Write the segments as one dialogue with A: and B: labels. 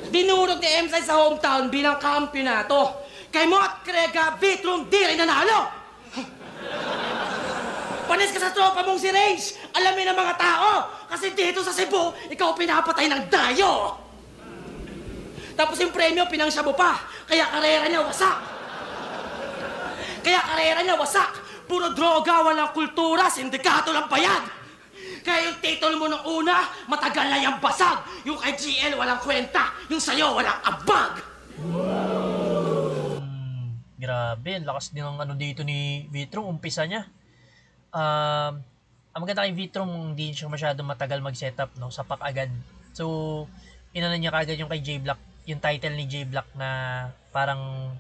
A: Dinurog ni Emsay sa hometown bilang kampyonato. Kay mo at Krega, Vitrum, di rin nanalo. Panis ka sa tropa mong si Rage. Alamin ng mga tao. Kasi dito sa Cebu, ikaw pinapatay ng dayo. Tapos yung premyo, pinangsya mo pa. Kaya karera niya wasak. Puro droga, walang kultura, sindikato lang bayad. Kaya yung title mo nung una, matagal na yung basag. Yung kay GL, walang kwenta. Yung sa'yo, walang ambag.
B: Grabe, ang lakas din ng ano dito ni Vitrum, umpisa niya. Ang maganda kay Vitrum, hindi siya masyadong matagal mag-setup, no? Sapak agad. So, inano niya kagad yung kay J-Block, yung title ni J-Block na parang,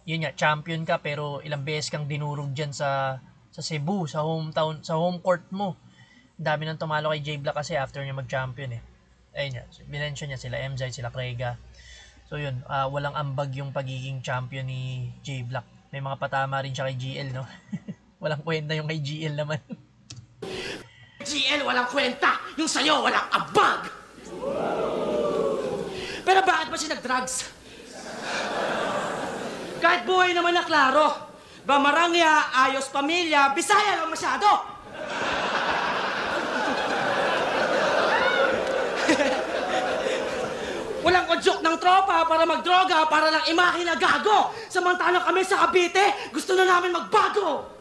B: yun nga, champion ka pero ilang beses kang dinurog dyan sa Cebu, sa hometown, sa home court mo. Dami nang tumalo kay J-Block kasi after niya mag-champion eh. Ayun nga, binensyon niya sila MZ, sila Krega. So yun, walang ambag yung pagiging champion ni J-Block. May mga patama rin siya kay GL, no? Walang kwenta yung kay GL naman.
A: GL, walang kwenta. Yung sa'yo, walang ambag. Pero bakit ba siya nag-drugs? Kahit buhay naman na klaro. Bamarangya, ayos pamilya, Bisaya lang masyado. Walang udyok ng tropa para magdroga para lang imahe na gago. Samantalang kami sa Cavite, gusto na namin magbago.